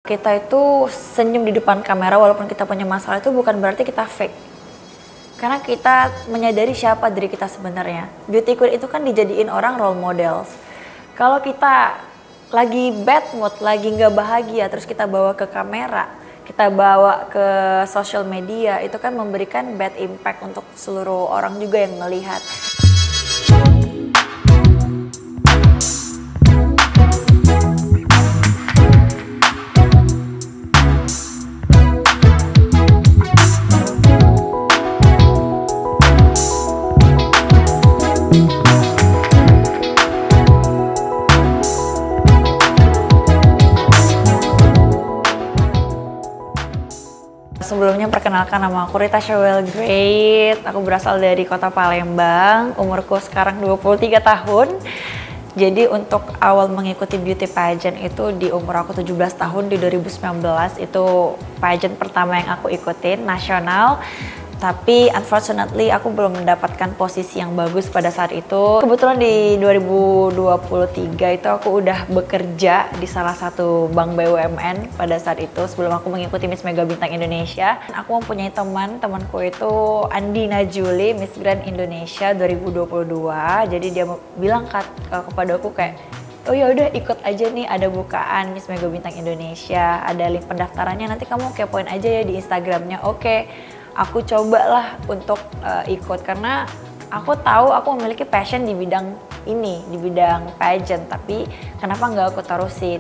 Kita itu senyum di depan kamera walaupun kita punya masalah itu bukan berarti kita fake. Karena kita menyadari siapa diri kita sebenarnya. Beauty queen itu kan dijadiin orang role models. Kalau kita lagi bad mood, lagi nggak bahagia, terus kita bawa ke kamera, kita bawa ke social media, itu kan memberikan bad impact untuk seluruh orang juga yang melihat. Sebelumnya perkenalkan, nama aku Rita Shewell Great. Aku berasal dari kota Palembang. Umurku sekarang 23 tahun. Jadi untuk awal mengikuti beauty pageant itu di umur aku 17 tahun, di 2019 itu pageant pertama yang aku ikutin, nasional. Tapi unfortunately aku belum mendapatkan posisi yang bagus pada saat itu. Kebetulan di 2023 itu aku udah bekerja di salah satu bank BUMN pada saat itu sebelum aku mengikuti Miss Mega Bintang Indonesia. Aku mempunyai temanku itu Andi Najuli, Miss Grand Indonesia 2022. Jadi dia bilang kepada aku kayak, oh ya udah ikut aja nih, ada bukaan Miss Mega Bintang Indonesia, ada link pendaftarannya, nanti kamu kepoin aja ya di Instagramnya. Oke. Aku cobalah untuk ikut karena aku tahu aku memiliki passion di bidang ini, di bidang pageant, tapi kenapa nggak aku terusin.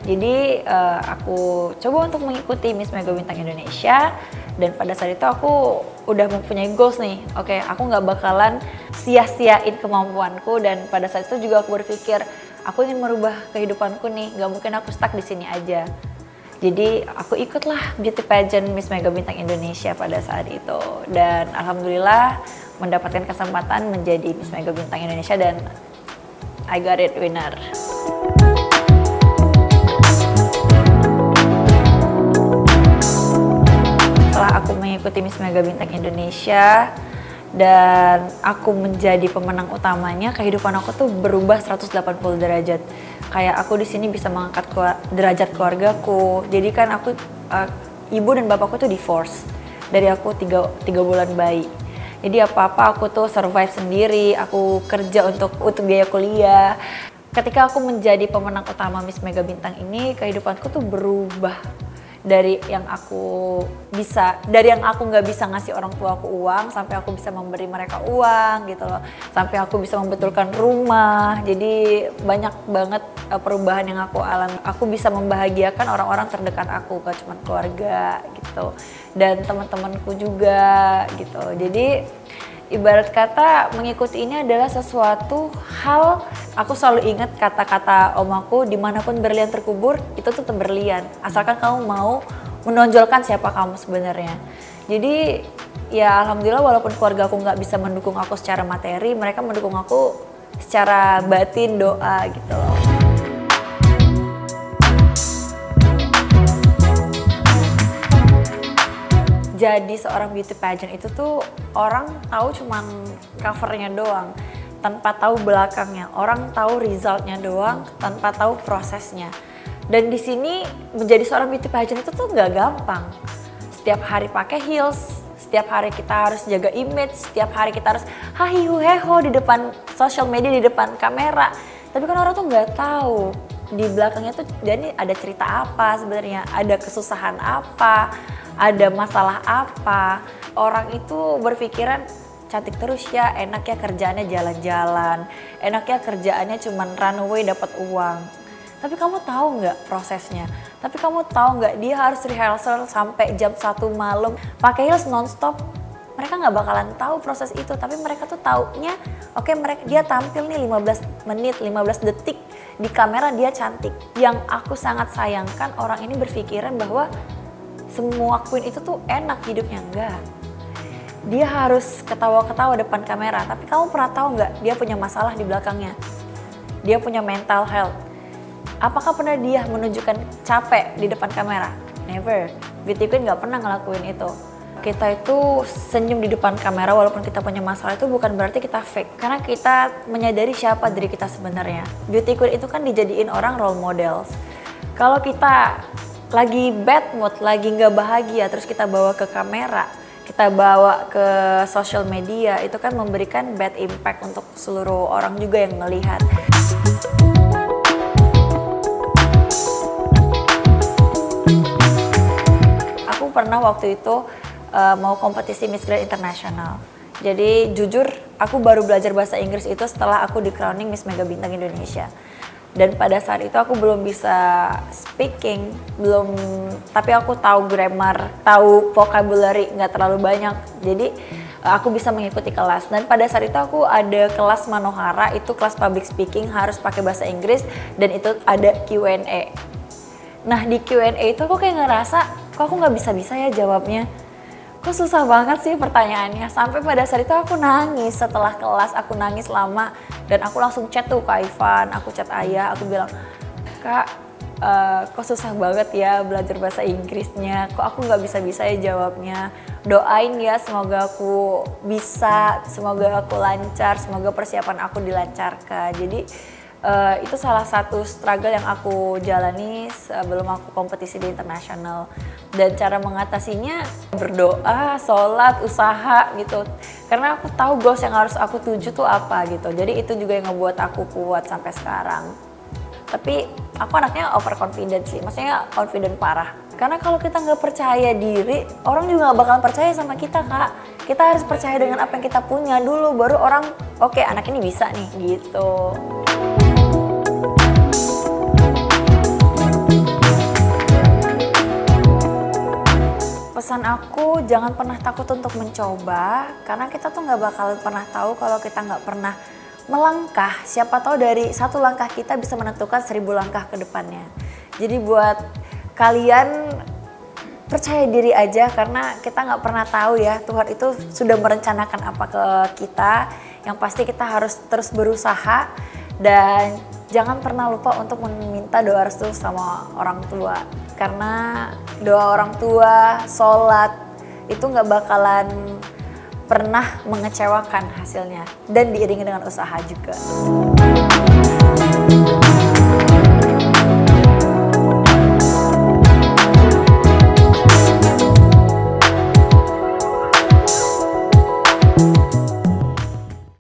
Jadi aku coba untuk mengikuti Miss Mega Bintang Indonesia dan pada saat itu aku udah mempunyai goals nih. Oke, aku nggak bakalan sia-siain kemampuanku dan pada saat itu juga aku berpikir aku ingin merubah kehidupanku nih, nggak mungkin aku stuck di sini aja. Jadi aku ikutlah beauty pageant Miss Mega Bintang Indonesia pada saat itu dan alhamdulillah mendapatkan kesempatan menjadi Miss Mega Bintang Indonesia dan I got it winner. Setelah aku mengikuti Miss Mega Bintang Indonesia dan aku menjadi pemenang utamanya, kehidupan aku tuh berubah 180 derajat. Kayak aku di sini bisa mengangkat derajat keluargaku. Jadi kan aku ibu dan bapakku tuh divorce dari aku 3 bulan bayi. Jadi apa-apa aku tuh survive sendiri, aku kerja untuk biaya kuliah. Ketika aku menjadi pemenang utama Miss Mega Bintang ini, kehidupanku tuh berubah. Dari yang aku nggak bisa ngasih orang tua aku uang sampai aku bisa memberi mereka uang gitu loh, sampai aku bisa membetulkan rumah. Jadi banyak banget perubahan yang aku alami. Aku bisa membahagiakan orang-orang terdekat aku, gak cuma keluarga gitu dan teman-temanku juga gitu. Jadi ibarat kata mengikuti ini adalah sesuatu hal, aku selalu ingat kata-kata om aku, dimanapun berlian terkubur itu tetap berlian asalkan kamu mau menonjolkan siapa kamu sebenarnya. Jadi ya alhamdulillah walaupun keluarga aku nggak bisa mendukung aku secara materi, mereka mendukung aku secara batin, doa gitu loh. Jadi seorang beauty pageant itu tuh orang tahu cuman covernya doang, tanpa tahu belakangnya. Orang tahu resultnya doang, tanpa tahu prosesnya. Dan di sini menjadi seorang beauty pageant itu tuh nggak gampang. Setiap hari pakai heels, setiap hari kita harus jaga image, setiap hari kita harus hahihu heho di depan social media, di depan kamera. Tapi kan orang tuh nggak tahu di belakangnya tuh jadi ada cerita apa sebenarnya, ada kesusahan apa, ada masalah apa. Orang itu berpikiran cantik terus ya, enak ya kerjaannya jalan-jalan, enak ya kerjaannya cuman runway dapat uang. Tapi kamu tahu nggak prosesnya? Tapi kamu tahu nggak dia harus rehearsal sampai jam 1 malam, pakai heels nonstop. Mereka nggak bakalan tahu proses itu, tapi mereka tuh taunya, oke, dia tampil nih 15 menit, 15 detik di kamera dia cantik. Yang aku sangat sayangkan orang ini berpikiran bahwa semua queen itu tuh enak hidupnya. Enggak. Dia harus ketawa-ketawa depan kamera, tapi kamu pernah tahu nggak dia punya masalah di belakangnya? Dia punya mental health. Apakah pernah dia menunjukkan capek di depan kamera? Never. Beauty queen nggak pernah ngelakuin itu. Kita itu senyum di depan kamera walaupun kita punya masalah itu bukan berarti kita fake. Karena kita menyadari siapa diri kita sebenarnya. Beauty queen itu kan dijadiin orang role models. Kalau kita lagi bad mood, lagi nggak bahagia, terus kita bawa ke kamera, kita bawa ke social media, itu kan memberikan bad impact untuk seluruh orang juga yang melihat. Aku pernah waktu itu mau kompetisi Miss Grand International. Jadi jujur aku baru belajar bahasa Inggris itu setelah aku di crowning Miss Mega Bintang Indonesia. Dan pada saat itu aku belum bisa speaking, tapi aku tahu grammar, tahu vocabulary nggak terlalu banyak. Jadi aku bisa mengikuti kelas. Dan pada saat itu aku ada kelas Manohara, itu kelas public speaking harus pakai bahasa Inggris dan itu ada Q&A. Nah di Q&A itu aku kayak ngerasa, kok aku nggak bisa-bisa ya jawabnya. Kok susah banget sih pertanyaannya. Sampai pada saat itu aku nangis setelah kelas, aku nangis lama. Dan aku langsung chat tuh ke Ivan, aku chat ayah, aku bilang, Kak, kok susah banget ya belajar bahasa Inggrisnya, kok aku nggak bisa-bisa ya jawabnya. Doain ya semoga aku bisa, semoga aku lancar, semoga persiapan aku dilancarkan. Jadi itu salah satu struggle yang aku jalani sebelum aku kompetisi di internasional. Dan cara mengatasinya berdoa, sholat, usaha gitu. Karena aku tahu goals yang harus aku tuju tuh apa gitu. Jadi itu juga yang ngebuat aku kuat sampai sekarang. Tapi aku anaknya overconfident sih, maksudnya confident parah. Karena kalau kita nggak percaya diri, orang juga nggak bakalan percaya sama kita, Kak. Kita harus percaya dengan apa yang kita punya dulu, baru orang, oke, anak ini bisa nih gitu. Pesan aku, jangan pernah takut untuk mencoba, karena kita tuh nggak bakalan pernah tahu kalau kita nggak pernah melangkah. Siapa tahu dari satu langkah kita bisa menentukan 1000 langkah ke depannya. Jadi buat kalian percaya diri aja, karena kita nggak pernah tahu ya Tuhan itu sudah merencanakan apa ke kita. Yang pasti kita harus terus berusaha dan jangan pernah lupa untuk meminta doa restu sama orang tua. Karena doa orang tua, sholat, itu nggak bakalan pernah mengecewakan hasilnya. Dan diiringi dengan usaha juga.